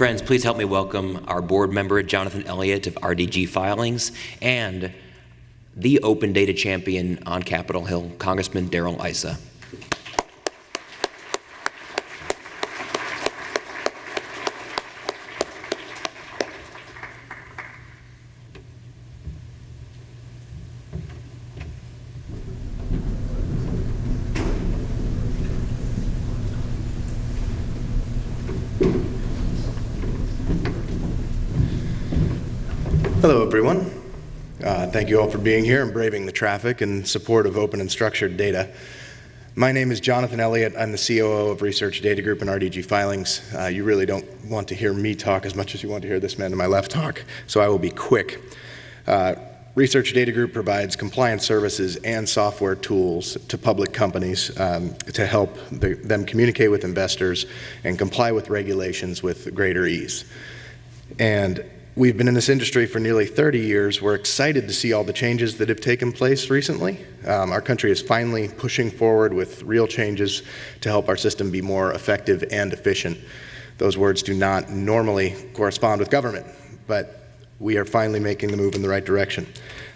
Friends, please help me welcome our board member, Jonathan Elliott of RDG Filings, and the open data champion on Capitol Hill, Congressman Darrell Issa. Hello, everyone. Thank you all for being here and braving the traffic in support of open and structured data. My name is Jonathan Elliott. I'm the COO of Research Data Group and RDG Filings. You really don't want to hear me talk as much as you want to hear this man to my left talk, so I will be quick. Research Data Group provides compliance services and software tools to public companies to help them communicate with investors and comply with regulations with greater ease. And we've been in this industry for nearly 30 years. We're excited to see all the changes that have taken place recently. Our country is finally pushing forward with real changes to help our system be more effective and efficient. Those words do not normally correspond with government, but we are finally making the move in the right direction.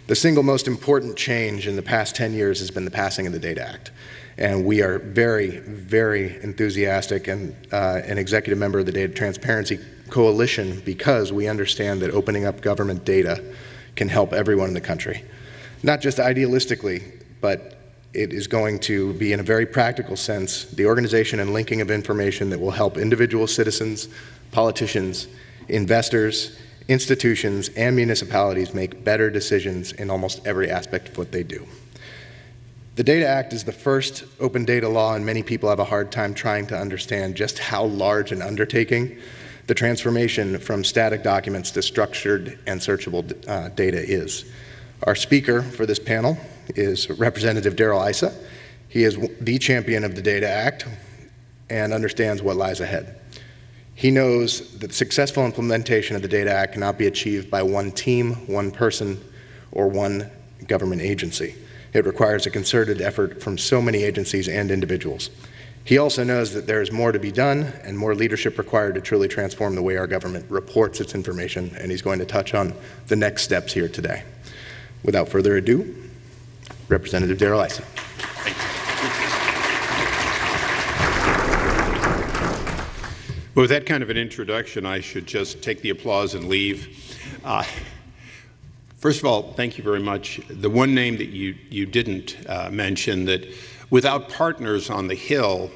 The single most important change in the past 10 years has been the passing of the Data Act. And we are very, very enthusiastic and an executive member of the Data Transparency Coalition because we understand that opening up government data can help everyone in the country. Not just idealistically, but it is going to be, in a very practical sense, the organization and linking of information that will help individual citizens, politicians, investors, institutions, and municipalities make better decisions in almost every aspect of what they do. The Data Act is the first open data law, and many people have a hard time trying to understand just how large an undertaking the transformation from static documents to structured and searchable data is. Our speaker for this panel is Representative Darrell Issa. He is the champion of the Data Act and understands what lies ahead. He knows that successful implementation of the Data Act cannot be achieved by one team, one person, or one government agency. It requires a concerted effort from so many agencies and individuals. He also knows that there is more to be done and more leadership required to truly transform the way our government reports its information, and he's going to touch on the next steps here today. Without further ado, Representative Darrell Issa. Well, with that kind of an introduction, I should just take the applause and leave. First of all, thank you very much. The one name that you didn't mention, that without partners on the Hill,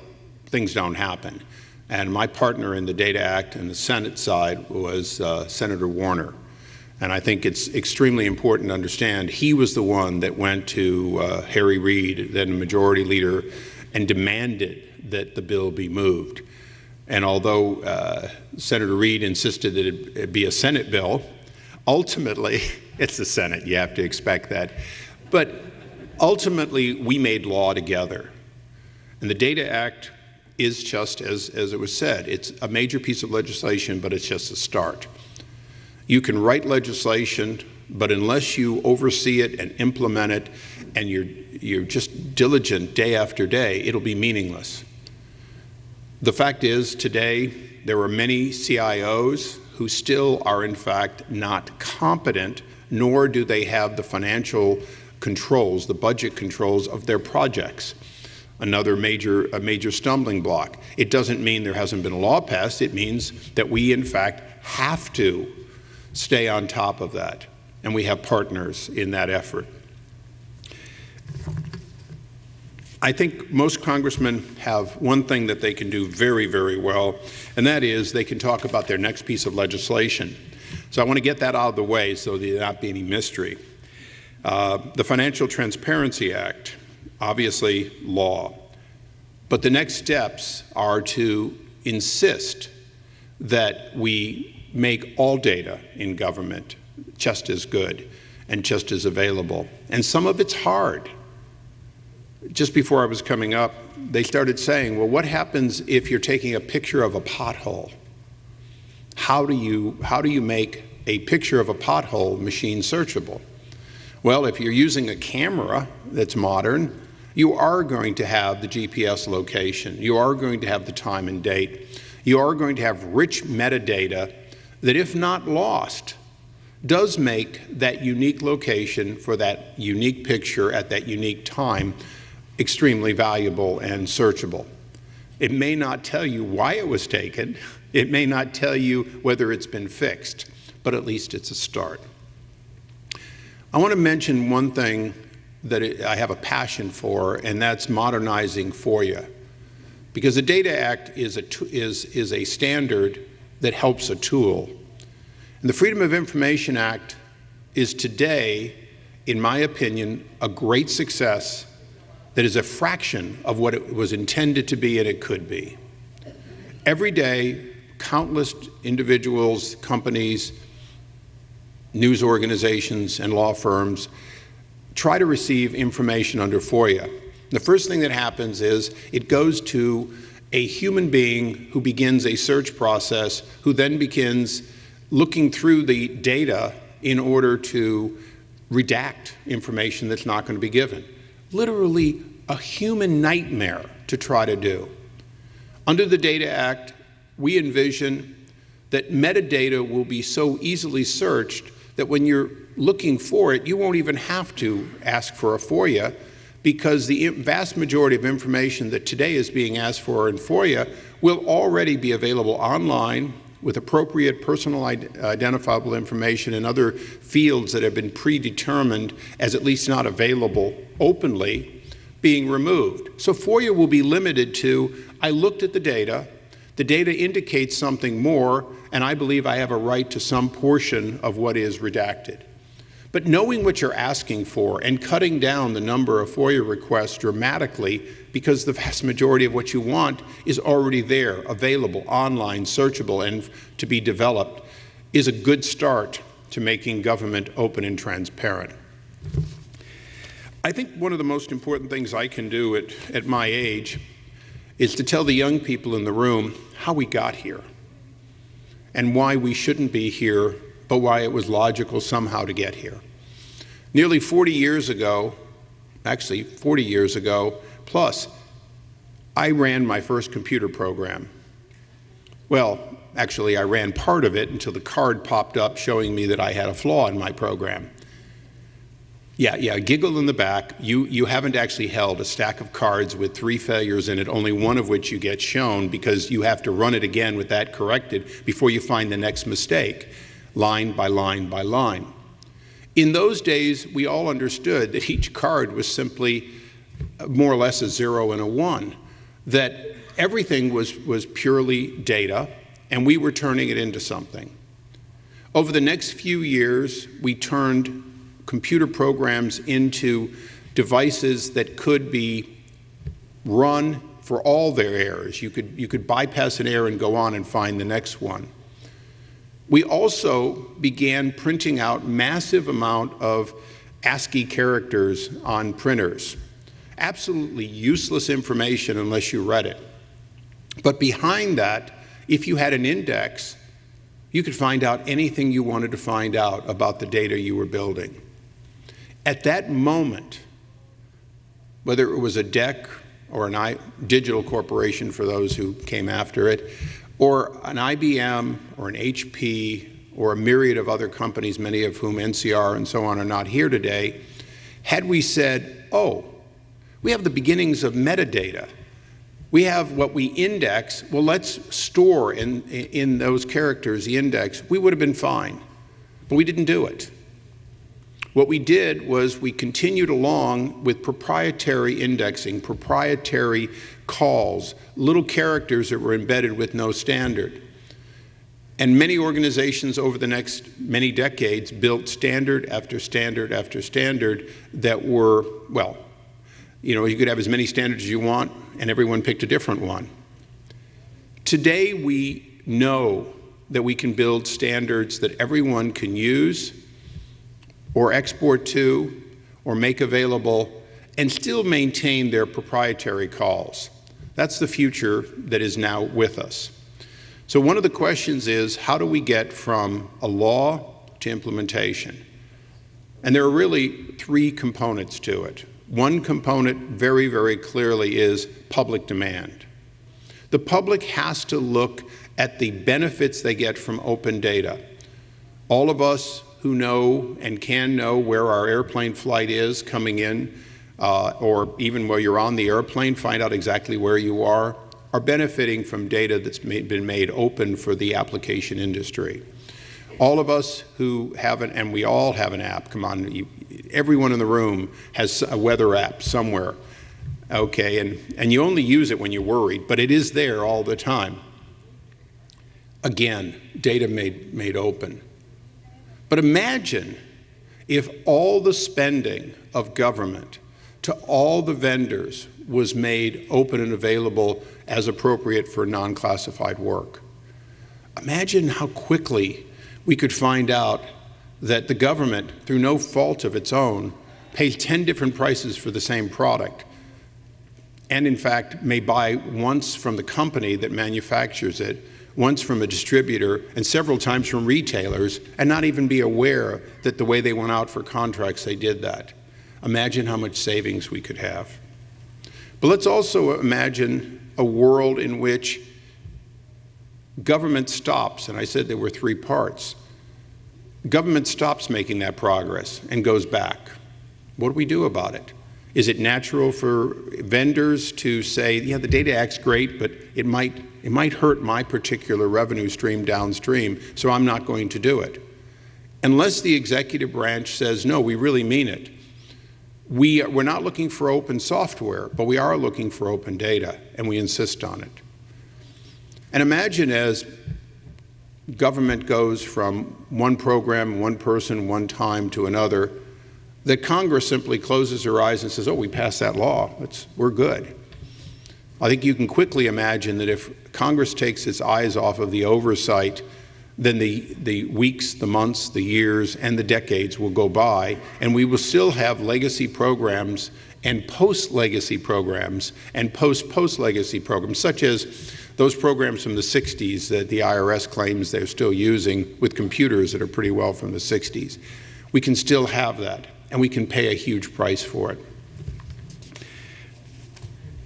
things don't happen. And my partner in the Data Act and the Senate side was Senator Warner. And I think it's extremely important to understand he was the one that went to Harry Reid, then Majority Leader, and demanded that the bill be moved. And although Senator Reid insisted that it be a Senate bill, ultimately, it's the Senate, you have to expect that. But ultimately, we made law together. And the Data Act is just, as it was said, it's a major piece of legislation, but it's just a start. You can write legislation, but unless you oversee it and implement it, and you're just diligent day after day, it'll be meaningless. The fact is, today, there are many CIOs who still are, in fact, not competent, nor do they have the financial controls, the budget controls of their projects. Another major stumbling block. It doesn't mean there hasn't been a law passed. It means that we, in fact, have to stay on top of that, and we have partners in that effort. I think most congressmen have one thing that they can do very, very well, and that is they can talk about their next piece of legislation. So I want to get that out of the way so there not be any mystery. The Financial Transparency Act, obviously law, but the next steps are to insist that we make all data in government just as good and just as available. And some of it's hard. Just before I was coming up, they started saying, well, what happens if you're taking a picture of a pothole? How do you make a picture of a pothole machine searchable? Well, if you're using a camera that's modern, you are going to have the GPS location. You are going to have the time and date. you are going to have rich metadata that, if not lost, does make that unique location for that unique picture at that unique time extremely valuable and searchable. It may not tell you why it was taken. It may not tell you whether it's been fixed, but at least it's a start. I want to mention one thing that I have a passion for, and that's modernizing FOIA. Because the Data Act is a standard that helps a tool. And the Freedom of Information Act is today, in my opinion, a great success that is a fraction of what it was intended to be and it could be. Every day, countless individuals, companies, news organizations, and law firms try to receive information under FOIA. The first thing that happens is it goes to a human being who begins a search process, who then begins looking through the data in order to redact information that's not going to be given. Literally a human nightmare to try to do. Under the Data Act, we envision that metadata will be so easily searched that when you're looking for it, you won't even have to ask for a FOIA, because the vast majority of information that today is being asked for in FOIA will already be available online with appropriate personal identifiable information and other fields that have been predetermined as at least not available openly being removed. So FOIA will be limited to, I looked at the data indicates something more, and I believe I have a right to some portion of what is redacted. But knowing what you're asking for and cutting down the number of FOIA requests dramatically, because the vast majority of what you want is already there, available, online, searchable, and to be developed, is a good start to making government open and transparent. I think one of the most important things I can do at my age is to tell the young people in the room how we got here and why we shouldn't be here, but why it was logical somehow to get here. Nearly 40 years ago, actually 40 years ago plus, I ran my first computer program. Well, actually I ran part of it until the card popped up showing me that I had a flaw in my program. Yeah, giggle in the back. You haven't actually held a stack of cards with 3 failures in it, only one of which you get shown, because you have to run it again with that corrected before you find the next mistake, line by line by line. In those days, we all understood that each card was simply more or less a 0 and a 1, that everything was purely data, and we were turning it into something. Over the next few years, we turned computer programs into devices that could be run for all their errors. You could bypass an error and go on and find the next one. We also began printing out massive amount of ASCII characters on printers. Absolutely useless information unless you read it. But behind that, if you had an index, you could find out anything you wanted to find out about the data you were building. At that moment, whether it was a DEC or a digital corporation for those who came after it, or an IBM or an HP or a myriad of other companies, many of whom NCR and so on are not here today, had we said, oh, we have the beginnings of metadata, we have what we index, well, let's store in those characters the index, we would have been fine. But we didn't do it. What we did was we continued along with proprietary indexing, proprietary calls, little characters that were embedded with no standard. And many organizations over the next many decades built standard after standard after standard that were, well, you could have as many standards as you want, and everyone picked a different one. Today, we know that we can build standards that everyone can use or export to or make available and still maintain their proprietary calls. That's the future that is now with us. So one of the questions is, how do we get from a law to implementation? And there are really 3 components to it. One component very, very clearly is public demand. The public has to look at the benefits they get from open data. All of us who know and can know where our airplane flight is coming in, or even while you're on the airplane, find out exactly where you are benefiting from data that's been made open for the application industry. All of us who have an, and we all have an app, come on, everyone in the room has a weather app somewhere, okay, and you only use it when you're worried, but it is there all the time. Again, data made open. But imagine if all the spending of government to all the vendors was made open and available as appropriate for non-classified work. Imagine how quickly we could find out that the government, through no fault of its own, pays 10 different prices for the same product, and in fact may buy once from the company that manufactures it, once from a distributor, and several times from retailers, and not even be aware that the way they went out for contracts, they did that. Imagine how much savings we could have. But let's also imagine a world in which government stops, and I said there were three parts. Government stops making that progress and goes back. What do we do about it? Is it natural for vendors to say, yeah, the Data Act's great, but it might hurt my particular revenue stream downstream, so I'm not going to do it? Unless the executive branch says, no, we really mean it. We're not looking for open software, but we are looking for open data, and we insist on it. And imagine as government goes from one program, one person, one time to another, that Congress simply closes their eyes and says, oh, we passed that law, we're good. I think you can quickly imagine that if Congress takes its eyes off of the oversight, then the weeks, the months, the years, and the decades will go by, and we will still have legacy programs and post-legacy programs and post-legacy programs, such as those programs from the 60s that the IRS claims they're still using with computers that are pretty well from the 60s. We can still have that, and we can pay a huge price for it.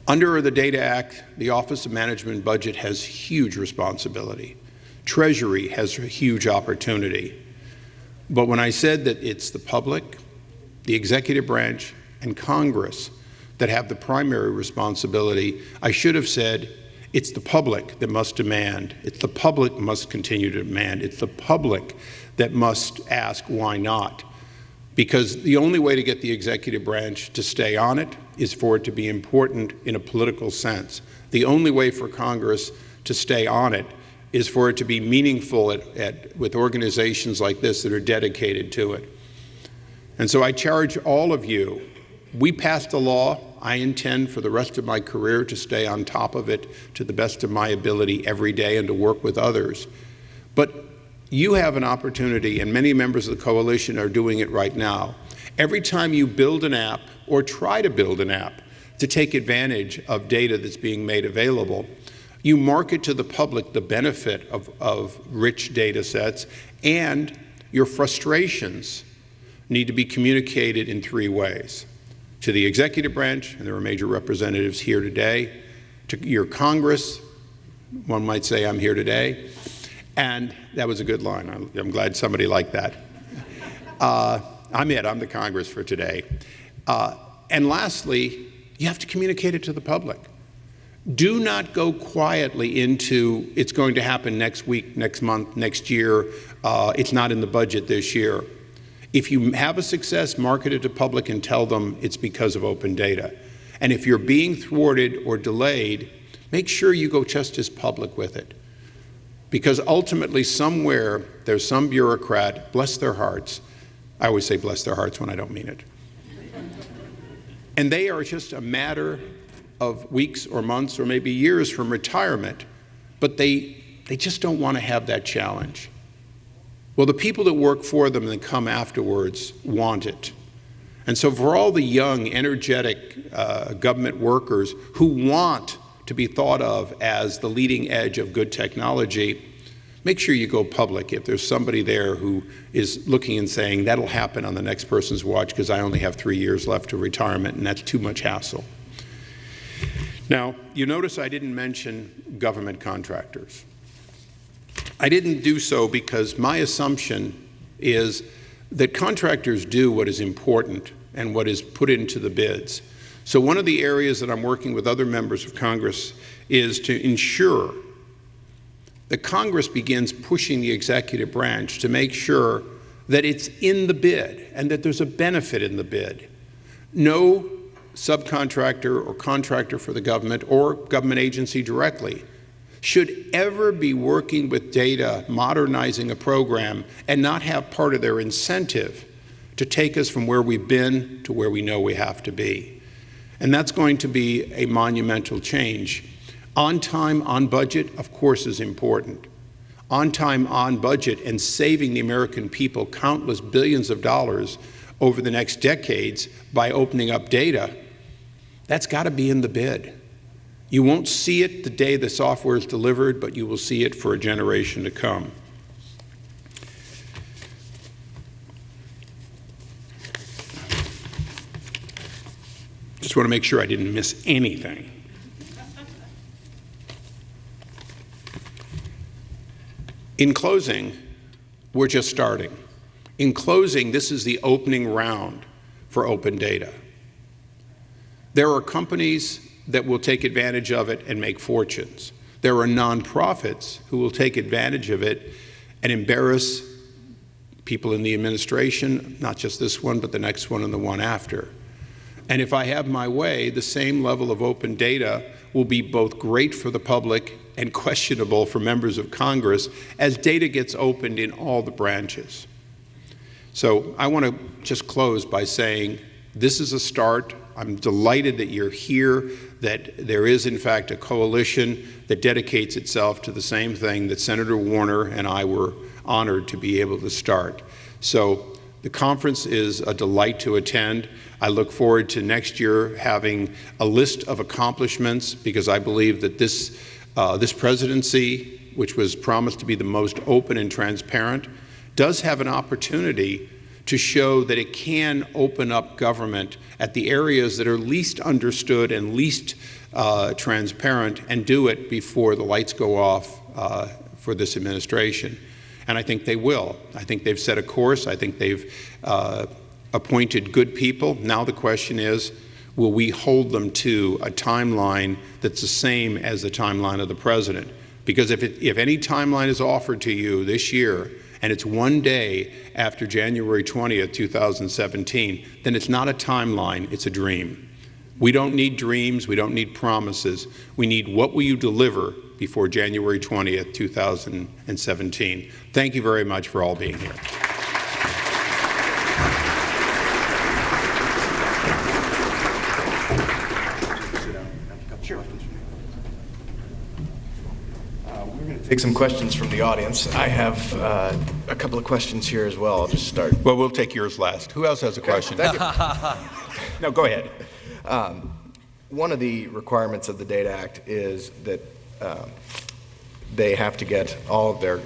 Under the Data Act, the Office of Management and Budget has huge responsibility. Treasury has a huge opportunity. But when I said that it's the public, the executive branch, and Congress that have the primary responsibility, I should have said it's the public that must demand. It's the public must continue to demand. It's the public that must ask why not. Because the only way to get the executive branch to stay on it is for it to be important in a political sense. The only way for Congress to stay on it is for it to be meaningful with organizations like this that are dedicated to it. And so I charge all of you, we passed a law. I intend for the rest of my career to stay on top of it to the best of my ability every day and to work with others. But you have an opportunity, and many members of the coalition are doing it right now. Every time you build an app or try to build an app to take advantage of data that's being made available, you market to the public the benefit of rich data sets, and your frustrations need to be communicated in three ways. To the executive branch, and there are major representatives here today, to your Congress, one might say I'm here today, and that was a good line. I'm glad somebody liked that. I'm the Congress for today. And lastly, you have to communicate it to the public. Do not go quietly into it's going to happen next week, next month, next year. It's not in the budget this year. If you have a success, market it to public and tell them it's because of open data. And if you're being thwarted or delayed, make sure you go just as public with it. Because ultimately, somewhere, there's some bureaucrat, bless their hearts. I always say bless their hearts when I don't mean it. And they are just a matter of weeks or months or maybe years from retirement, but they just don't want to have that challenge. Well, the people that work for them and come afterwards want it. And so for all the young, energetic government workers who want to be thought of as the leading edge of good technology, make sure you go public if there's somebody there who is looking and saying, that'll happen on the next person's watch because I only have 3 years left to retirement and that's too much hassle. Now, you notice I didn't mention government contractors. I didn't do so because my assumption is that contractors do what is important and what is put into the bids. So one of the areas that I'm working with other members of Congress is to ensure that Congress begins pushing the executive branch to make sure that it's in the bid and that there's a benefit in the bid. No subcontractor or contractor for the government or government agency directly should ever be working with data, modernizing a program, and not have part of their incentive to take us from where we've been to where we know we have to be. And that's going to be a monumental change. On time, on budget, of course, is important. On time, on budget, and saving the American people countless billions of dollars over the next decades by opening up data, that's got to be in the bid. You won't see it the day the software is delivered, but you will see it for a generation to come. Just want to make sure I didn't miss anything. In closing, we're just starting. In closing, this is the opening round for open data. There are companies that will take advantage of it and make fortunes. There are nonprofits who will take advantage of it and embarrass people in the administration, not just this one, but the next one and the one after. And if I have my way, the same level of open data will be both great for the public and questionable for members of Congress as data gets opened in all the branches. So I want to just close by saying this is a start. I'm delighted that you're here, that there is, in fact, a coalition that dedicates itself to the same thing that Senator Warner and I were honored to be able to start. So the conference is a delight to attend. I look forward to next year having a list of accomplishments, because I believe that this presidency, which was promised to be the most open and transparent, does have an opportunity to show that it can open up government at the areas that are least understood and least transparent, and do it before the lights go off for this administration. And I think they will. I think they've set a course. I think they've appointed good people. Now the question is, will we hold them to a timeline that's the same as the timeline of the president? Because if any timeline is offered to you this year, and it's one day after January 20th, 2017, then it's not a timeline, it's a dream. We don't need dreams, we don't need promises. We need what will you deliver before January 20th, 2017. Thank you very much for all being here. Take some questions from the audience. I have a couple of questions here as well. I'll just start. Well, we'll take yours last. Who else has a question? No, go ahead. One of the requirements of the Data Act is that they have to get all of their,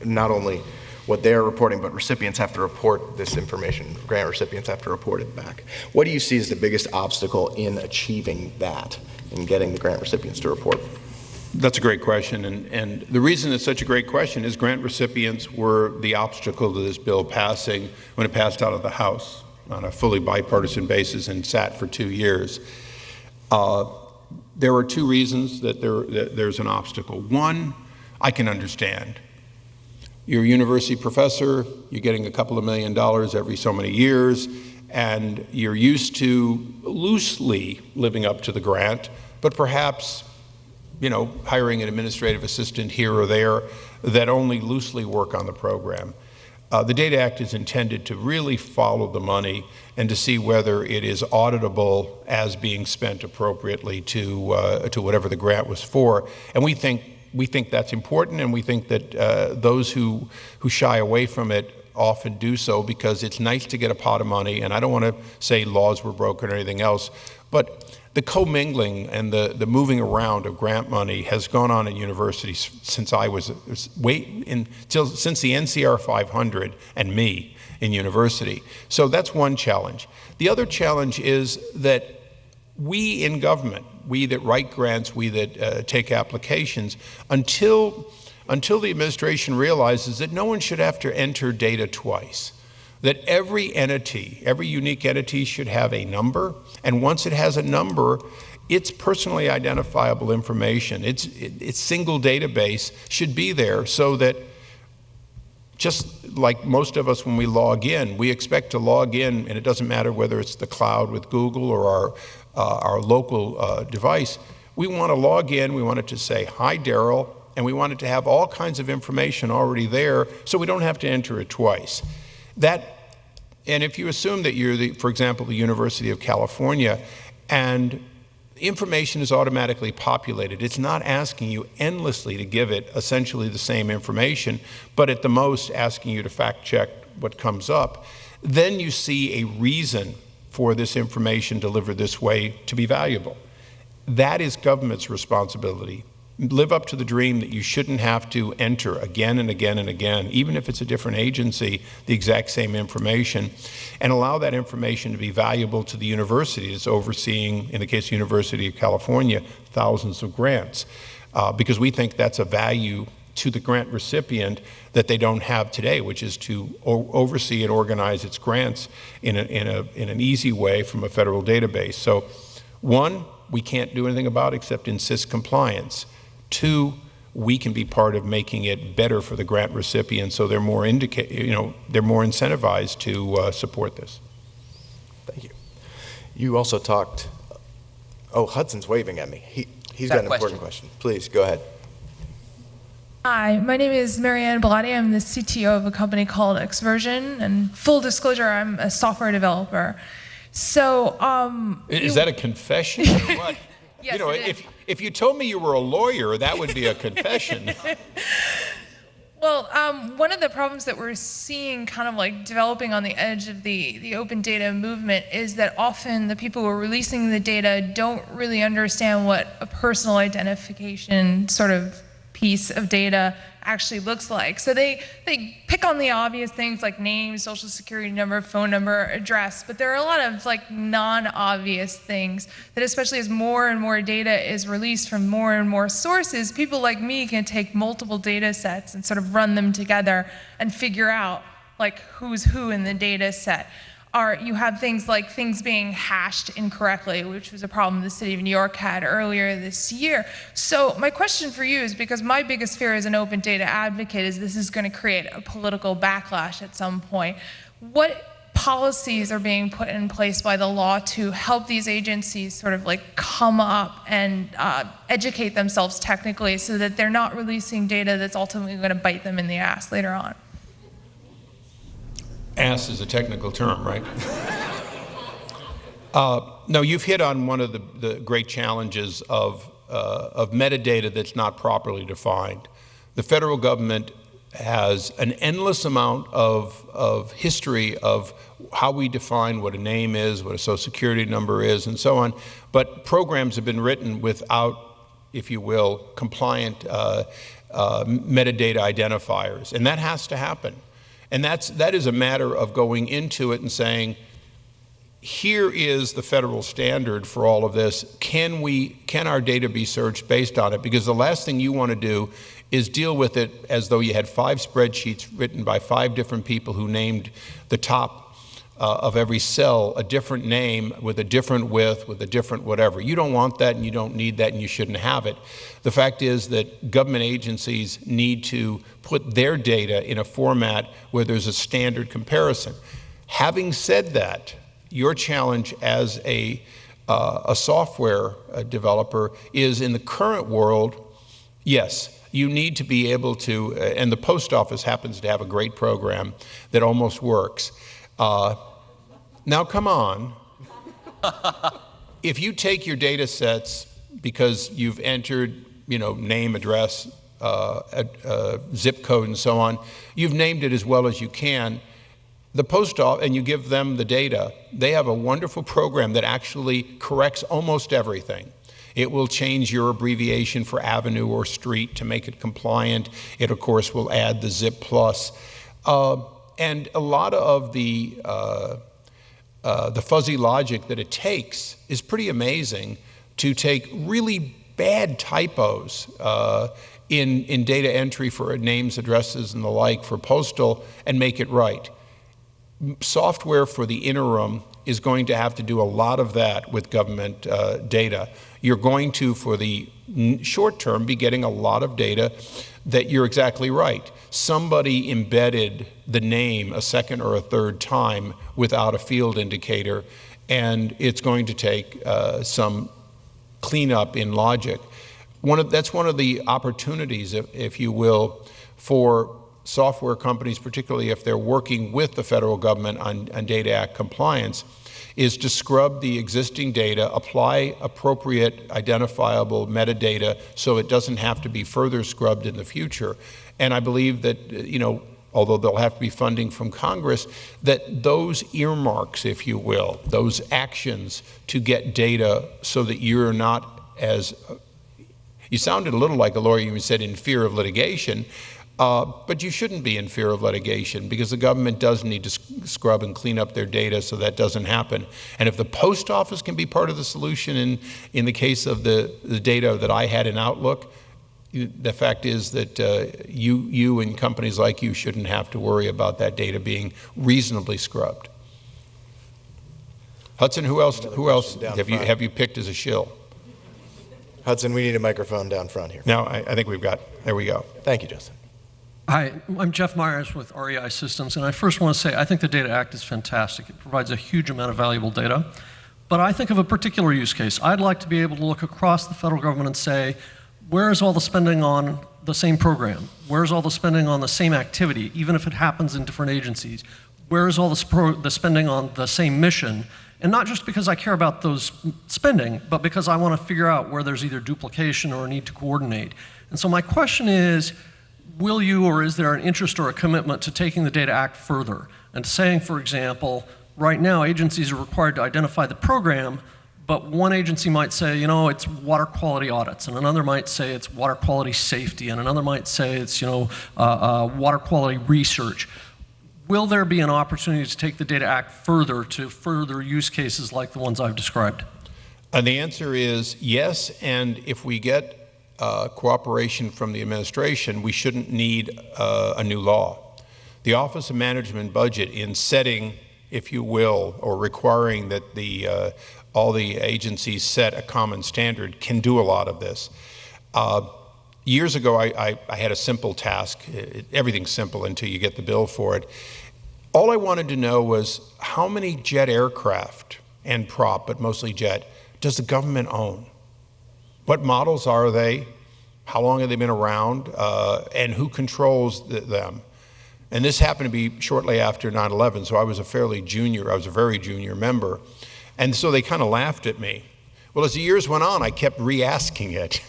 not only what they're reporting, but recipients have to report this information. Grant recipients have to report it back. What do you see as the biggest obstacle in achieving that, in getting the grant recipients to report? That's a great question, and the reason it's such a great question is grant recipients were the obstacle to this bill passing when it passed out of the House on a fully bipartisan basis and sat for 2 years. There are two reasons that there's an obstacle. One, I can understand. You're a university professor, you're getting a couple of $1 million every so many years, and you're used to loosely living up to the grant, but perhaps hiring an administrative assistant here or there that only loosely work on the program. The Data Act is intended to really follow the money and to see whether it is auditable as being spent appropriately to whatever the grant was for. And we think that's important, and we think that those who shy away from it often do so because it's nice to get a pot of money, and I don't want to say laws were broken or anything else, but the commingling and the moving around of grant money has gone on in universities since I was since the NCR 500 and me in university. So that's one challenge. The other challenge is that we in government, we that write grants, we that take applications, until the administration realizes that no one should have to enter data twice. That every entity, every unique entity should have a number, and once it has a number, its personally identifiable information, its single database should be there, so that just like most of us when we log in, we expect to log in, and it doesn't matter whether it's the cloud with Google or our local device. We want to log in, we want it to say, "Hi, Darrell," and we want it to have all kinds of information already there, so we don't have to enter it twice. And if you assume that you're, for example, the University of California, and information is automatically populated, it's not asking you endlessly to give it essentially the same information, but at the most asking you to fact check what comes up, then you see a reason for this information delivered this way to be valuable. That is government's responsibility. Live up to the dream that you shouldn't have to enter again and again and again, even if it's a different agency, the exact same information, and allow that information to be valuable to the university that's overseeing, in the case of the University of California, thousands of grants, because we think that's a value to the grant recipient that they don't have today, which is to oversee and organize its grants in an easy way from a federal database. So, one, we can't do anything about except insist compliance. Two, we can be part of making it better for the grant recipients, so they're more they're more incentivized to support this. Thank you. You also talked. Oh, Hudson's waving at me. He's got an important question. Please go ahead. Hi, my name is Marianne Bellotti. I'm the CTO of a company called Xversion, and full disclosure, I'm a software developer. So, is that a confession or what? Yes, you know, if you told me you were a lawyer, that would be a confession. Well, one of the problems that we're seeing kind of like developing on the edge of the open data movement is that often the people who are releasing the data don't really understand what a personal identification sort of piece of data actually looks like. So they pick on the obvious things like name, social security number, phone number, address, but there are a lot of like non-obvious things that, especially as more and more data is released from more and more sources, people like me can take multiple data sets and sort of run them together and figure out like who's who in the data set. You have things like things being hashed incorrectly, which was a problem the city of New York had earlier this year. So my question for you is, because my biggest fear as an open data advocate is this is going to create a political backlash at some point. What policies are being put in place by the law to help these agencies sort of like come up and educate themselves technically so that they're not releasing data that's ultimately going to bite them in the ass later on? Ass is a technical term, right? No, you've hit on one of the great challenges of metadata that's not properly defined. The federal government has an endless amount of history of how we define what a name is, what a social security number is, and so on, but programs have been written without, if you will, compliant metadata identifiers, and that has to happen. And that is a matter of going into it and saying, here is the federal standard for all of this. Can our data be searched based on it? Because the last thing you want to do is deal with it as though you had 5 spreadsheets written by 5 different people who named the top of every cell a different name with a different width, with a different whatever. You don't want that, and you don't need that, and you shouldn't have it. The fact is that government agencies need to put their data in a format where there's a standard comparison. Having said that, your challenge as a software developer is, in the current world, yes, you need to be able to, and the post office happens to have a great program that almost works. Now come on, if you take your data sets because you've entered, name, address, zip code and so on, you've named it as well as you can, the post office, and you give them the data, they have a wonderful program that actually corrects almost everything. It will change your abbreviation for avenue or street to make it compliant. It, of course, will add the zip plus. And a lot of the fuzzy logic that it takes is pretty amazing to take really bad typos in data entry for names, addresses, and the like for postal and make it right. Software for the interim is going to have to do a lot of that with government data. You're going to, for the short term, be getting a lot of data that you're exactly right. Somebody embedded the name a second or a third time without a field indicator, and it's going to take some cleanup in logic. That's one of the opportunities, if you will, for software companies, particularly if they're working with the federal government on Data Act compliance, is to scrub the existing data, apply appropriate identifiable metadata so it doesn't have to be further scrubbed in the future. And I believe that, although there'll have to be funding from Congress, that those earmarks, if you will, those actions to get data so that you're not as, you sounded a little like a lawyer, you said in fear of litigation, but you shouldn't be in fear of litigation because the government does need to scrub and clean up their data so that doesn't happen. And if the post office can be part of the solution in the case of the data that I had in Outlook, the fact is that you and companies like you shouldn't have to worry about that data being reasonably scrubbed. Hudson, who else have you picked as a shill? Hudson, we need a microphone down front here. No, I think we've got, there we go. Thank you, Justin. Hi, I'm Jeff Myers with REI Systems, and I first want to say I think the Data Act is fantastic. It provides a huge amount of valuable data. But I think of a particular use case. I'd like to be able to look across the federal government and say, where is all the spending on the same program? Where's all the spending on the same activity, even if it happens in different agencies? Where is all the spending on the same mission? And not just because I care about those spending, but because I want to figure out where there's either duplication or a need to coordinate. And so my question is, will you, or is there an interest or a commitment to taking the Data Act further and saying, for example, right now agencies are required to identify the program, but one agency might say, it's water quality audits, and another might say it's water quality safety, and another might say it's, water quality research. Will there be an opportunity to take the Data Act further to further use cases like the ones I've described? And the answer is yes, and if we get cooperation from the administration, we shouldn't need a new law. The Office of Management Budget, in setting, if you will, or requiring that all the agencies set a common standard, can do a lot of this. Years ago, I had a simple task. Everything's simple until you get the bill for it. All I wanted to know was how many jet aircraft and prop, but mostly jet, does the government own? What models are they? How long have they been around? And who controls them? And this happened to be shortly after 9/11, so I was a very junior member. And so they kind of laughed at me. Well, as the years went on, I kept re-asking it.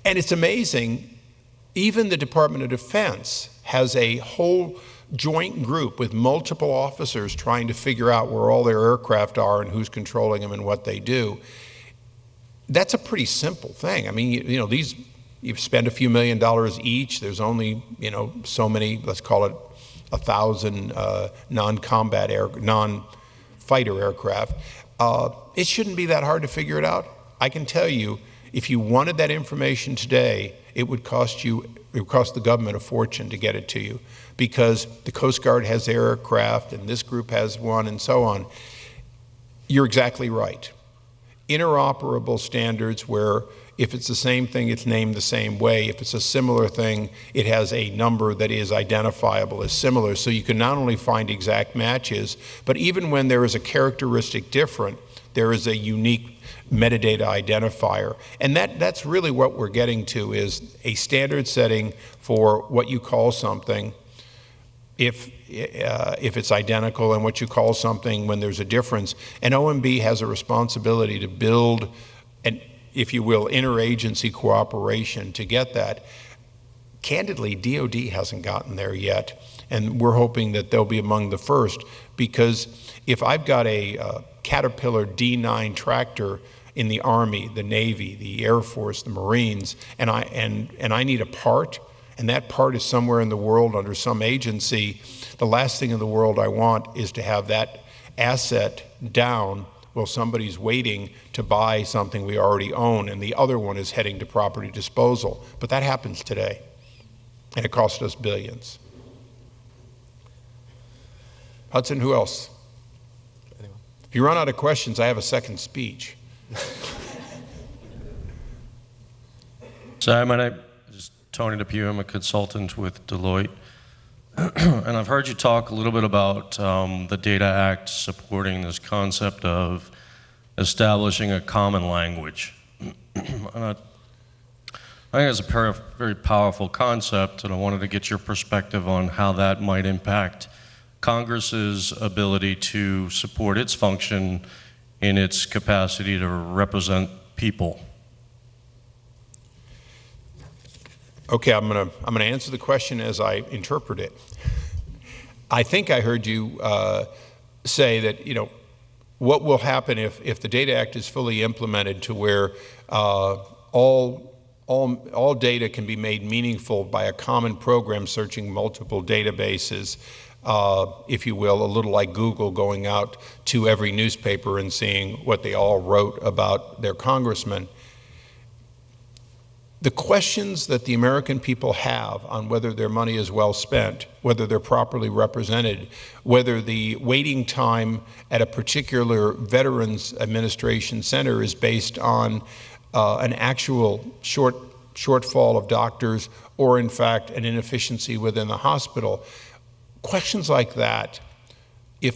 And it's amazing, even the Department of Defense has a whole joint group with multiple officers trying to figure out where all their aircraft are and who's controlling them and what they do. That's a pretty simple thing. I mean, you spend a few $1 million each. There's only, so many, let's call it 1,000 non-fighter aircraft. It shouldn't be that hard to figure it out. I can tell you, if you wanted that information today, it would cost the government a fortune to get it to you, because the Coast Guard has their aircraft and this group has one and so on. You're exactly right. Interoperable standards where if it's the same thing, it's named the same way. If it's a similar thing, it has a number that is identifiable as similar. So you can not only find exact matches, but even when there is a characteristic different, there is a unique metadata identifier. And that's really what we're getting to, is a standard setting for what you call something if it's identical, and what you call something when there's a difference. And OMB has a responsibility to build an, if you will, interagency cooperation to get that. Candidly, DOD hasn't gotten there yet, and we're hoping that they'll be among the first, because if I've got a Caterpillar D9 tractor in the Army, the Navy, the Air Force, the Marines, and I need a part, and that part is somewhere in the world under some agency, the last thing in the world I want is to have that asset down well, somebody's waiting to buy something we already own, and the other one is heading to property disposal. But that happens today, and it costs us billions. Hudson, who else? Anyone? If you run out of questions, I have a second speech. So my name is Tony DePue. I'm a consultant with Deloitte. And I've heard you talk a little bit about the Data Act supporting this concept of establishing a common language. And I think it's a very powerful concept, and I wanted to get your perspective on how that might impact Congress's ability to support its function in its capacity to represent people. Okay, I'm gonna answer the question as I interpret it. I think I heard you say that, you know, what will happen if the Data Act is fully implemented to where all data can be made meaningful by a common program searching multiple databases, if you will, a little like Google going out to every newspaper and seeing what they all wrote about their congressman. The questions that the American people have on whether their money is well spent, whether they're properly represented, whether the waiting time at a particular Veterans Administration center is based on an actual shortfall of doctors or, in fact, an inefficiency within the hospital. Questions like that, in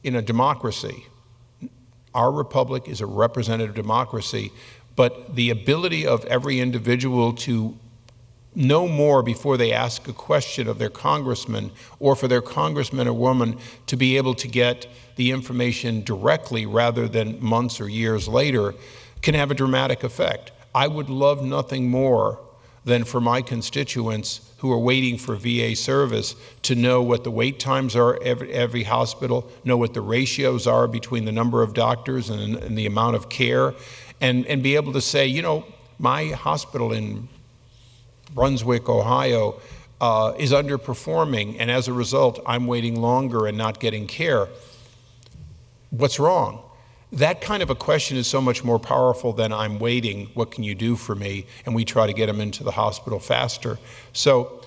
a democracy, our republic is a representative democracy, but the ability of every individual to know more before they ask a question of their congressman, or for their congressman or woman to be able to get the information directly rather than months or years later, can have a dramatic effect. I would love nothing more than for my constituents who are waiting for VA service to know what the wait times are at every hospital, know what the ratios are between the number of doctors and the amount of care, and be able to say, you know, my hospital in Brunswick, Ohio, is underperforming, and as a result, I'm waiting longer and not getting care. What's wrong? That kind of a question is so much more powerful than I'm waiting, what can you do for me? And we try to get them into the hospital faster. So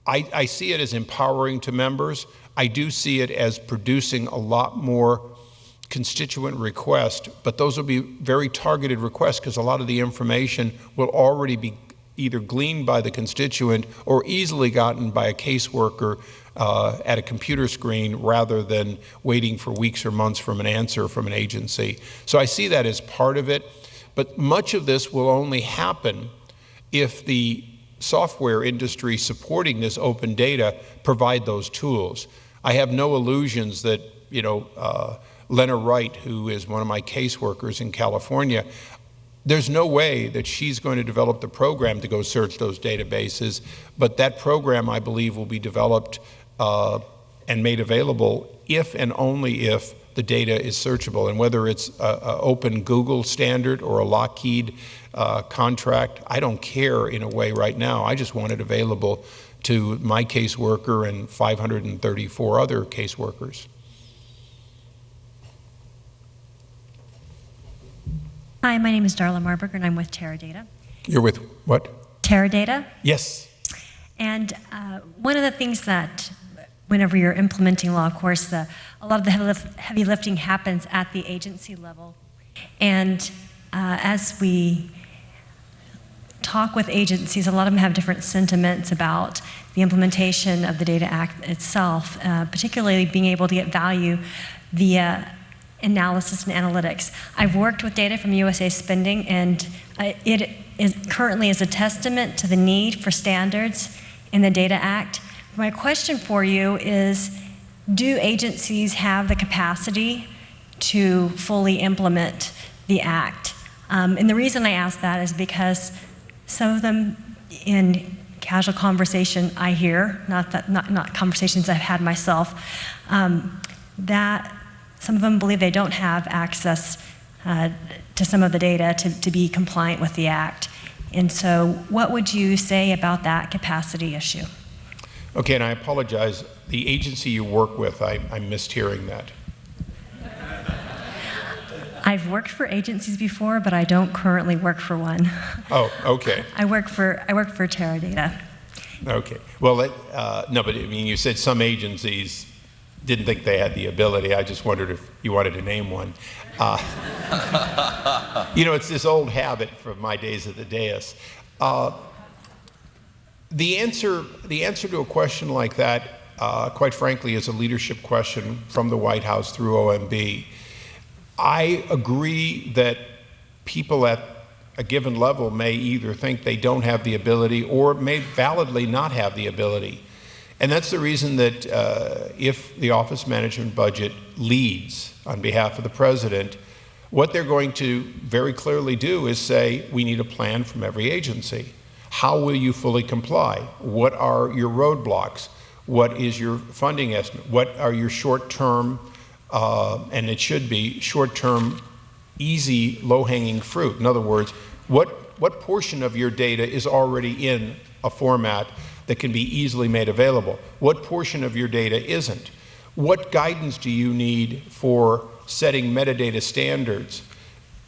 I see it as empowering to members. I do see it as producing a lot more constituent requests, but those will be very targeted requests because a lot of the information will already be either gleaned by the constituent or easily gotten by a caseworker at a computer screen rather than waiting for weeks or months from an answer from an agency. So I see that as part of it, but much of this will only happen if the software industry supporting this open data provide those tools. I have no illusions that, you know, Lena Wright, who is one of my caseworkers in California, there's no way that she's going to develop the program to go search those databases, but that program, I believe, will be developed and made available if and only if the data is searchable. And whether it's an open Google standard or a Lockheed contract, I don't care in a way right now. I just want it available to my caseworker and 534 other caseworkers. Hi, my name is Darla Marburger, and I'm with Teradata. You're with what? Teradata. Yes. And one of the things that, whenever you're implementing law, of course, a lot of the heavy lifting happens at the agency level. And as we talk with agencies, a lot of them have different sentiments about the implementation of the Data Act itself, particularly being able to get value via analysis and analytics. I've worked with data from USA Spending, and it is currently is a testament to the need for standards in the Data Act. My question for you is, do agencies have the capacity to fully implement the Act? And the reason I ask that is because some of them, in casual conversation I hear, not conversations I've had myself, that some of them believe they don't have access to some of the data to be compliant with the Act. And so what would you say about that capacity issue? Okay, and I apologize. The agency you work with, I missed hearing that. I've worked for agencies before, but I don't currently work for one. Oh, okay. I work for Teradata. Okay. Well, no, but I mean, you said some agencies didn't think they had the ability. I just wondered if you wanted to name one. You know, it's this old habit from my days at the dais. The answer to a question like that, quite frankly, is a leadership question from the White House through OMB. I agree that people at a given level may either think they don't have the ability or may validly not have the ability. And that's the reason that if the Office Management Budget leads on behalf of the President, what they're going to very clearly do is say, we need a plan from every agency. How will you fully comply? What are your roadblocks? What is your funding estimate? What are your short-term, and it should be short-term, easy, low-hanging fruit? In other words, what portion of your data is already in a format that can be easily made available? What portion of your data isn't? What guidance do you need for setting metadata standards?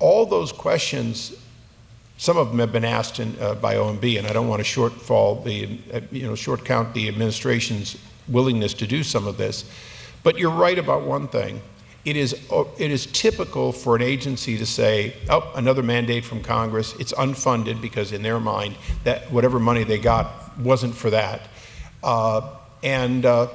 All those questions, some of them have been asked by OMB, and I don't want to shortcount the administration's willingness to do some of this. But you're right about one thing. It is typical for an agency to say, oh, another mandate from Congress. It's unfunded because in their mind, that whatever money they got wasn't for that. And I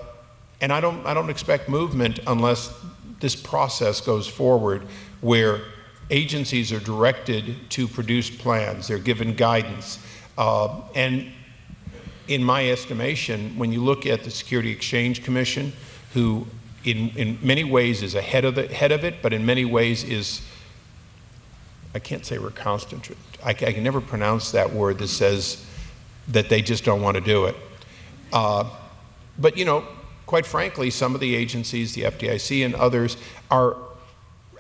don't expect movement unless this process goes forward where agencies are directed to produce plans, they're given guidance. And in my estimation, when you look at the Security Exchange Commission, who in many ways is ahead of it, but in many ways is, I can't say recalcitrant. I can never pronounce that word that says that they just don't want to do it. But you know, quite frankly, some of the agencies, the FDIC and others, are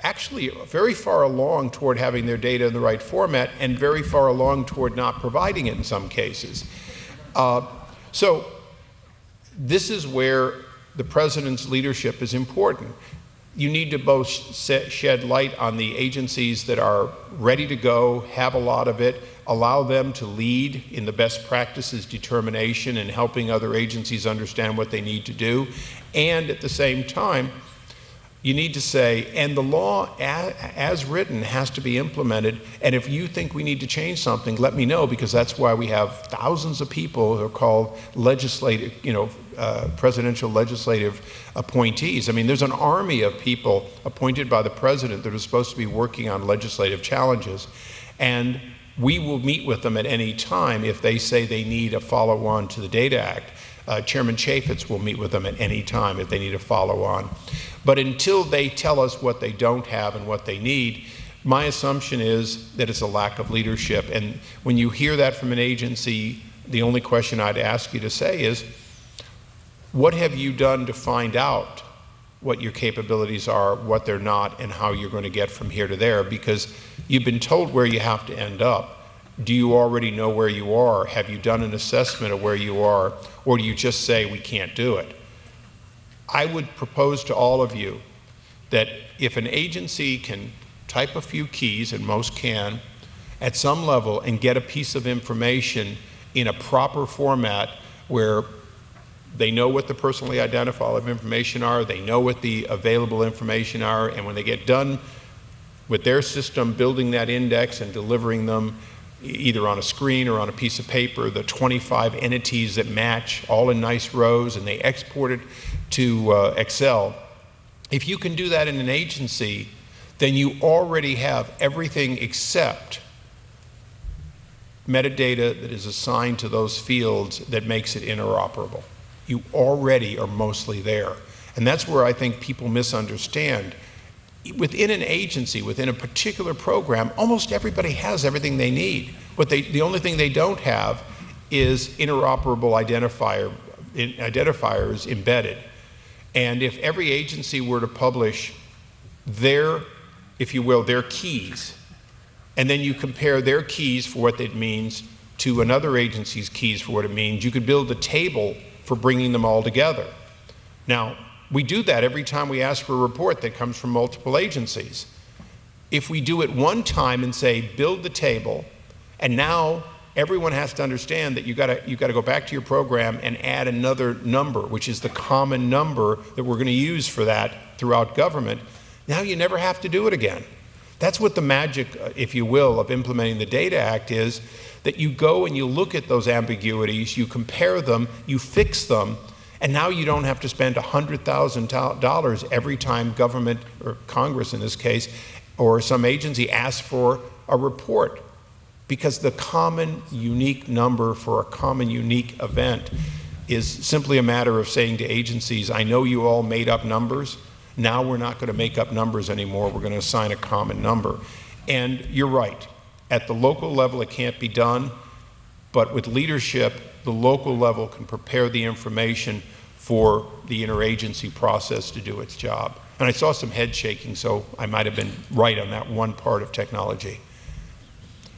actually very far along toward having their data in the right format and very far along toward not providing it in some cases. So this is where the President's leadership is important. You need to both shed light on the agencies that are ready to go, have a lot of it, allow them to lead in the best practices determination and helping other agencies understand what they need to do. And at the same time, you need to say, and the law as written has to be implemented, and if you think we need to change something, let me know, because that's why we have thousands of people who are called legislative, presidential legislative appointees. I mean, there's an army of people appointed by the President that are supposed to be working on legislative challenges, and we will meet with them at any time if they say they need a follow-on to the Data Act. Chairman Chaffetz will meet with them at any time if they need a follow-on. But until they tell us what they don't have and what they need, my assumption is that it's a lack of leadership. And when you hear that from an agency, the only question I'd ask you to say is, what have you done to find out what your capabilities are, what they're not, and how you're going to get from here to there? Because you've been told where you have to end up. Do you already know where you are? Have you done an assessment of where you are? Or do you just say, we can't do it? I would propose to all of you that if an agency can type a few keys, and most can, at some level and get a piece of information in a proper format where they know what the personally identifiable information are, they know what the available information are, and when they get done with their system building that index and delivering them either on a screen or on a piece of paper, the 25 entities that match all in nice rows, and they export it to Excel. If you can do that in an agency, then you already have everything except metadata that is assigned to those fields that makes it interoperable. You already are mostly there. And that's where I think people misunderstand. Within an agency, within a particular program, almost everybody has everything they need. The only thing they don't have is interoperable identifiers embedded. And if every agency were to publish their, if you will, their keys, and then you compare their keys for what it means to another agency's keys for what it means, you could build a table for bringing them all together. Now, we do that every time we ask for a report that comes from multiple agencies. if we do it one time and say, build the table, and now everyone has to understand that you got to go back to your program and add another number, which is the common number that we're going to use for that throughout government. Now you never have to do it again. That's what the magic, if you will, of implementing the Data Act is, that you go and you look at those ambiguities, you compare them, you fix them, and now you don't have to spend $100,000 every time government, or Congress in this case, or some agency asks for a report. Because the common unique number for a common unique event is simply a matter of saying to agencies, I know you all made up numbers, now we're not going to make up numbers anymore, we're going to assign a common number. And you're right, at the local level it can't be done, but with leadership, the local level can prepare the information for the interagency process to do its job. And I saw some head shaking, so I might have been right on that one part of technology.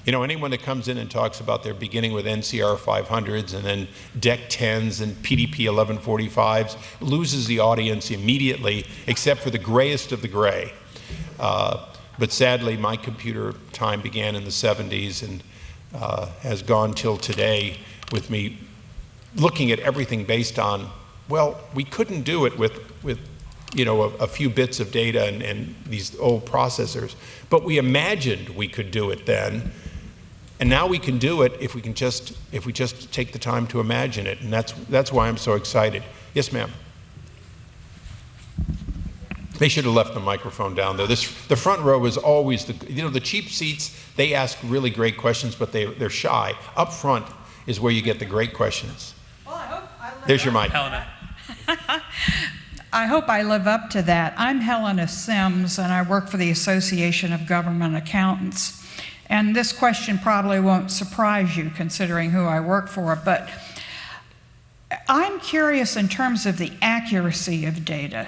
You know, anyone that comes in and talks about their beginning with NCR 500s and then DEC 10s and PDP 1145s loses the audience immediately, except for the grayest of the gray. But sadly, my computer time began in the 70s and has gone till today with me looking at everything based on, well, we couldn't do it with you know, a few bits of data and these old processors, but we imagined we could do it then. And now we can do it if we just take the time to imagine it, and that's why I'm so excited. Yes, ma'am. They should have left the microphone down there. The front row is always the cheap seats. They ask really great questions, but they're shy. Up front is where you get the great questions. Well, I hope There's your mic. Helena. I hope I live up to that. I'm Helena Sims, and I work for the Association of Government Accountants. And this question probably won't surprise you considering who I work for, but I'm curious in terms of the accuracy of data.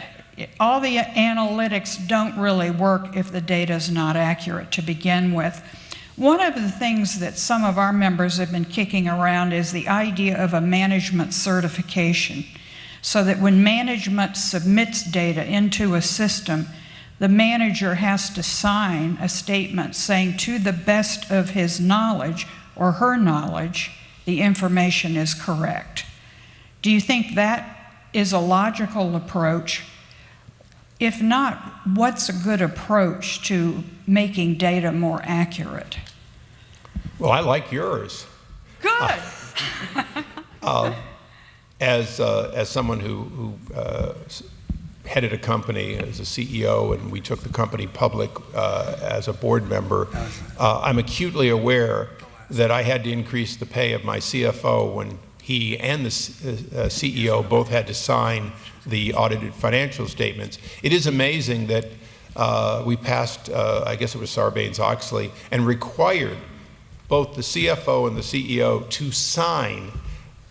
All the analytics don't really work if the data is not accurate to begin with. One of the things that some of our members have been kicking around is the idea of a management certification, so that when management submits data into a system, the manager has to sign a statement saying, to the best of his knowledge or her knowledge, the information is correct. Do you think that is a logical approach? If not, what's a good approach to making data more accurate? Well, I like yours. Good. As someone who headed a company as a CEO, and we took the company public as a board member, I'm acutely aware that I had to increase the pay of my CFO when he and the CEO both had to sign the audited financial statements. It is amazing that we passed, I guess it was Sarbanes-Oxley, and required both the CFO and the CEO to sign.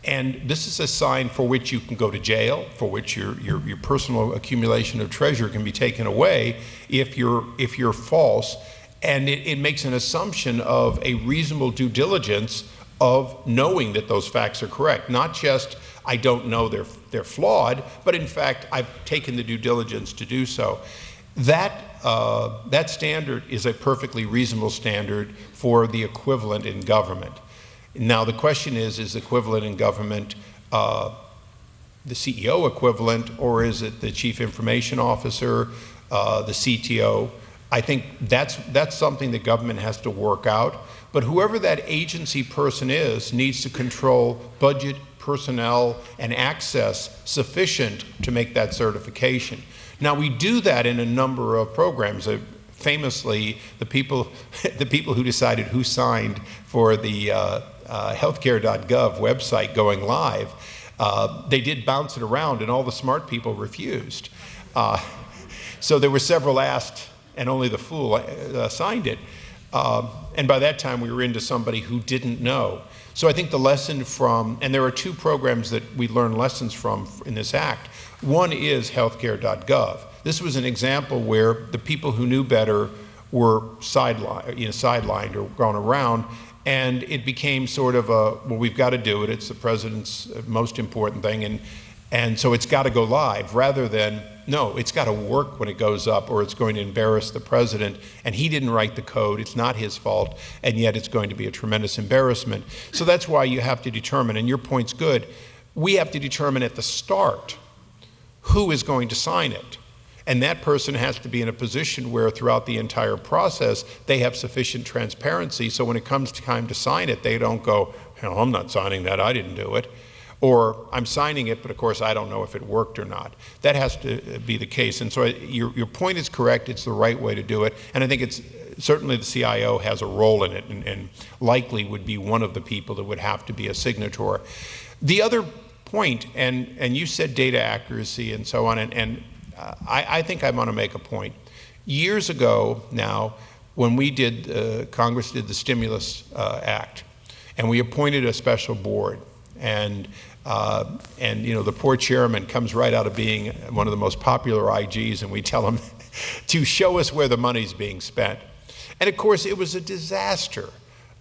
And this is a sign for which you can go to jail, for which your personal accumulation of treasure can be taken away if you're false. And it makes an assumption of a reasonable due diligence of knowing that those facts are correct. Not just, I don't know they're flawed, but in fact, I've taken the due diligence to do so. That standard is a perfectly reasonable standard for the equivalent in government. Now, the question is equivalent in government the CEO equivalent, or is it the chief information officer, the CTO? I think that's something that government has to work out. But whoever that agency person is needs to control budget, personnel, and access sufficient to make that certification. Now, we do that in a number of programs. Famously, the people who decided who signed for the healthcare.gov website going live, they did bounce it around, and all the smart people refused. So there were several asked, and only the fool signed it. And by that time, we were into somebody who didn't know. So I think the lesson from, and there are two programs that we learn lessons from in this act. One is healthcare.gov. This was an example where the people who knew better were sidelined or gone around, and it became sort of a, well, we've got to do it. It's the president's most important thing, and so it's got to go live, rather than, no, it's got to work when it goes up or it's going to embarrass the president, and he didn't write the code, it's not his fault, and yet it's going to be a tremendous embarrassment. So that's why you have to determine, and your point's good, we have to determine at the start who is going to sign it. And that person has to be in a position where throughout the entire process, they have sufficient transparency, so when it comes time to sign it, they don't go, "Hell, I'm not signing that, I didn't do it." Or, "I'm signing it, but of course I don't know if it worked or not." That has to be the case. And so your point is correct, it's the right way to do it. And I think it's certainly the CIO has a role in it, and likely would be one of the people that would have to be a signator. The other point, and you said data accuracy and so on, and I think I want to make a point. Years ago now, when we did, Congress did the Stimulus Act, and we appointed a special board, and you know, the poor chairman comes right out of being one of the most popular IGs, and we tell him to show us where the money's being spent. And of course, it was a disaster.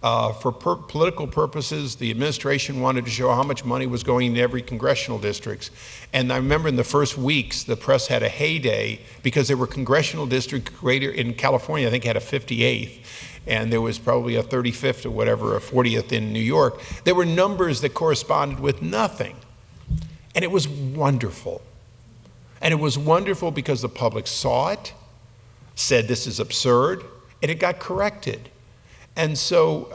For political purposes, the administration wanted to show how much money was going into every congressional district. And I remember in the first weeks, the press had a heyday because there were congressional districts greater in California, I think had a 58th. And there was probably a 35th or whatever, a 40th in New York. There were numbers that corresponded with nothing. And it was wonderful. And it was wonderful because the public saw it, said this is absurd, and it got corrected. And so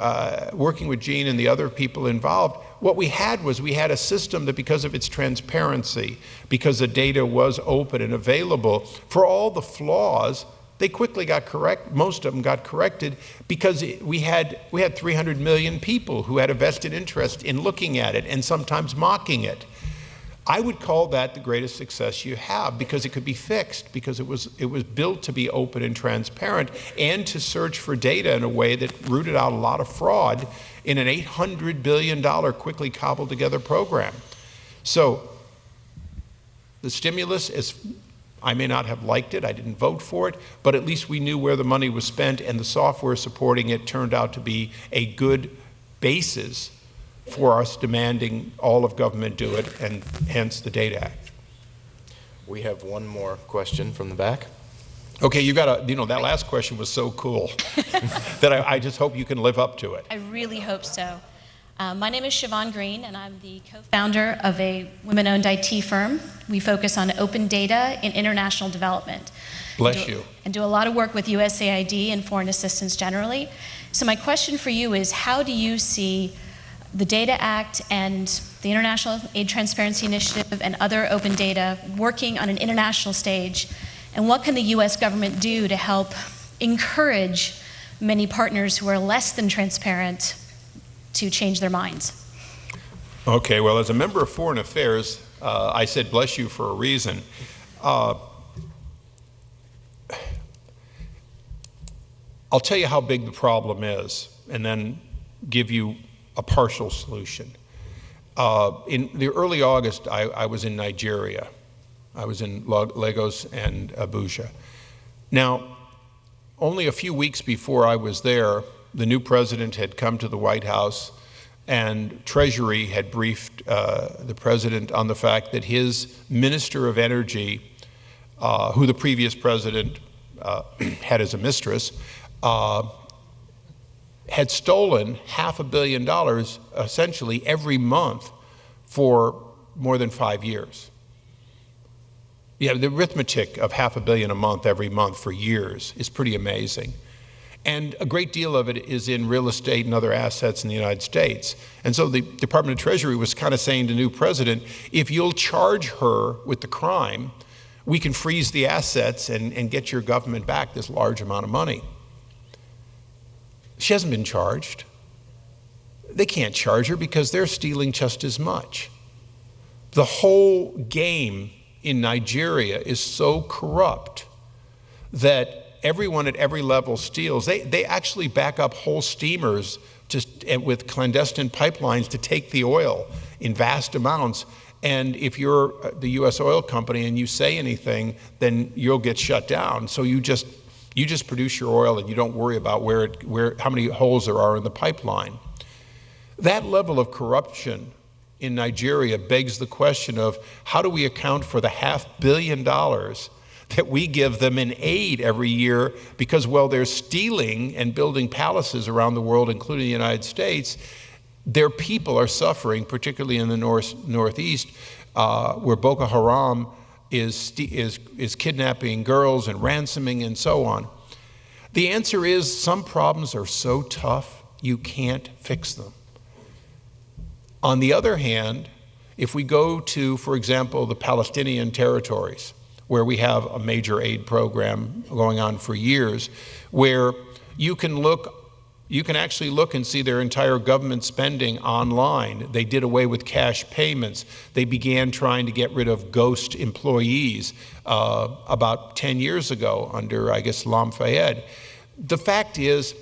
working with Gene and the other people involved, what we had was we had a system that, because of its transparency, because the data was open and available, for all the flaws, they quickly got most of them got corrected, because we had 300 million people who had a vested interest in looking at it and sometimes mocking it. I would call that the greatest success you have, because it could be fixed, because it was built to be open and transparent and to search for data in a way that rooted out a lot of fraud in an $800 billion quickly cobbled together program. So the stimulus is, I may not have liked it, I didn't vote for it, but at least we knew where the money was spent, and the software supporting it turned out to be a good basis for us demanding all of government do it, and hence the Data Act. We have one more question from the back. Okay, you got you know, that last question was so cool that I just hope you can live up to it. I really hope so. My name is Siobhan Green, and I'm the co-founder of a women-owned IT firm. We focus on open data in international development. Bless you. And do a lot of work with USAID and foreign assistance generally. So my question for you is, how do you see the Data Act and the International Aid Transparency Initiative and other open data working on an international stage, and what can the US government do to help encourage many partners who are less than transparent to change their minds? Okay, well, as a member of Foreign Affairs, I said bless you for a reason. I'll tell you how big the problem is, and then give you a partial solution. In the early August, I was in Nigeria. I was in Lagos and Abuja. Now, only a few weeks before I was there, the new president had come to the White House, and Treasury had briefed the president on the fact that his Minister of Energy, who the previous president had as a mistress, had stolen $500 million essentially every month for more than 5 years. Yeah, the arithmetic of $500 million a month every month for years is pretty amazing. And a great deal of it is in real estate and other assets in the United States. And so the Department of Treasury was kind of saying to the new president, if you'll charge her with the crime, we can freeze the assets and get your government back this large amount of money. She hasn't been charged. They can't charge her because they're stealing just as much. The whole game in Nigeria is so corrupt that everyone at every level steals. They actually back up whole steamers with clandestine pipelines to take the oil in vast amounts. And if you're the U.S. oil company and you say anything, then you'll get shut down. So you just produce your oil and you don't worry about how many holes there are in the pipeline. That level of corruption in Nigeria begs the question of how do we account for the $500 million that we give them in aid every year because, well, they're stealing and building palaces around the world, including the United States. Their people are suffering, particularly in the northeast, where Boko Haram is kidnapping girls and ransoming and so on. The answer is some problems are so tough you can't fix them. On the other hand, if we go to, for example, the Palestinian territories, where we have a major aid program going on for years, where you can actually look and see their entire government spending online. They did away with cash payments. They began trying to get rid of ghost employees about 10 years ago under, I guess, Lam Fayed. The fact is,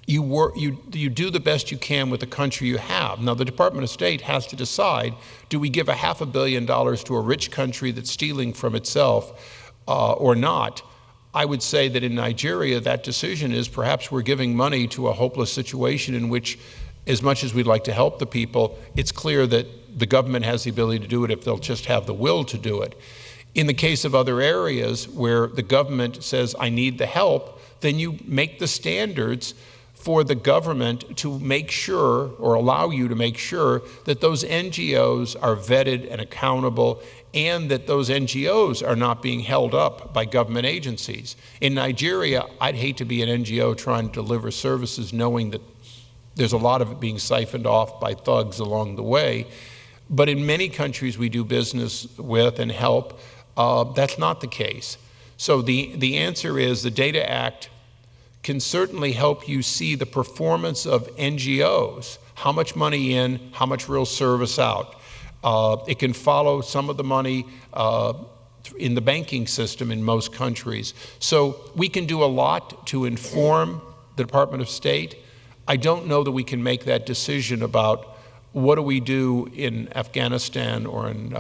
you do the best you can with the country you have. Now, the Department of State has to decide, do we give $500 million to a rich country that's stealing from itself or not? I would say that in Nigeria, that decision is perhaps we're giving money to a hopeless situation in which, as much as we'd like to help the people, it's clear that the government has the ability to do it if they'll just have the will to do it. In the case of other areas where the government says, I need the help, then you make the standards for the government to make sure, or allow you to make sure, that those NGOs are vetted and accountable, and that those NGOs are not being held up by government agencies. In Nigeria, I'd hate to be an NGO trying to deliver services knowing that there's a lot of it being siphoned off by thugs along the way. But in many countries we do business with and help, that's not the case. So the answer is the Data Act can certainly help you see the performance of NGOs, how much money in, how much real service out. It can follow some of the money in the banking system in most countries. So we can do a lot to inform the Department of State. I don't know that we can make that decision about what do we do in Afghanistan or in,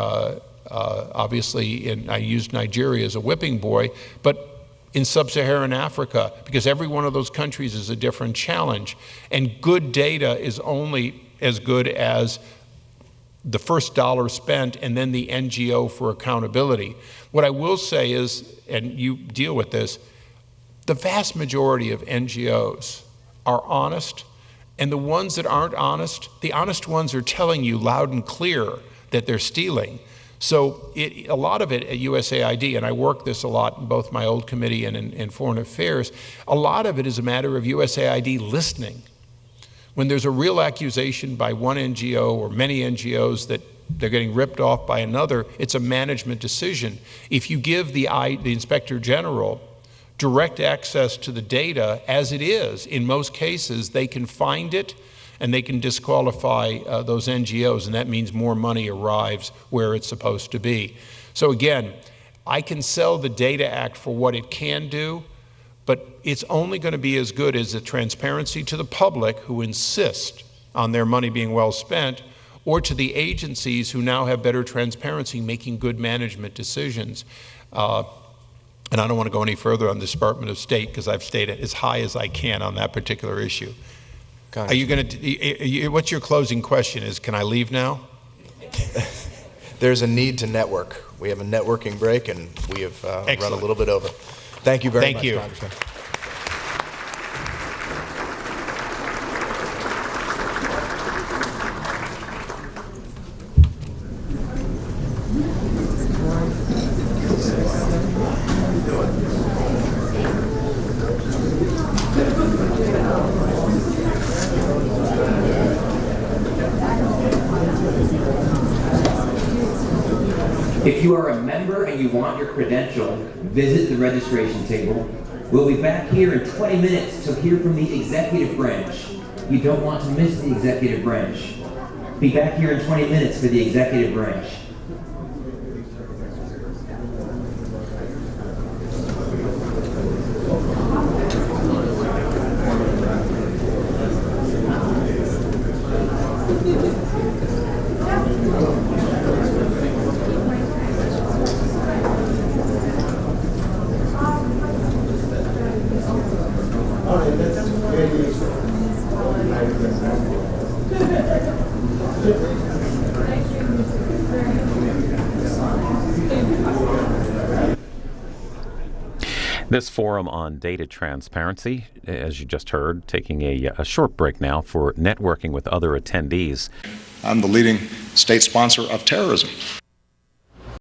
obviously, I used Nigeria as a whipping boy, but in sub-Saharan Africa, because every one of those countries is a different challenge. And good data is only as good as the first dollar spent and then the NGO for accountability. What I will say is, and you deal with this, the vast majority of NGOs are honest, and the ones that aren't honest, the honest ones are telling you loud and clear that they're stealing. So a lot of it at USAID, and I work this a lot in both my old committee and in Foreign Affairs, a lot of it is a matter of USAID listening. When there's a real accusation by one NGO or many NGOs that they're getting ripped off by another, it's a management decision. If you give the Inspector General direct access to the data as it is, in most cases, they can find it and they can disqualify those NGOs, and that means more money arrives where it's supposed to be. So again, I can sell the Data Act for what it can do, but it's only going to be as good as the transparency to the public who insist on their money being well spent, or to the agencies who now have better transparency making good management decisions. And I don't want to go any further on the Department of State because I've stayed as high as I can on that particular issue. Are you going to, what's your closing question is, can I leave now? There's a need to network. We have a networking break, and we have run a little bit over. Thank you very much, Congressman. If you are a member and you want your credential, visit the registration table. We'll be back here in 20 minutes to hear from the executive branch. You don't want to miss the executive branch. Be back here in 20 minutes for the executive branch. This forum on data transparency, as you just heard, taking a short break now for networking with other attendees. I'm the leading state sponsor of terrorism.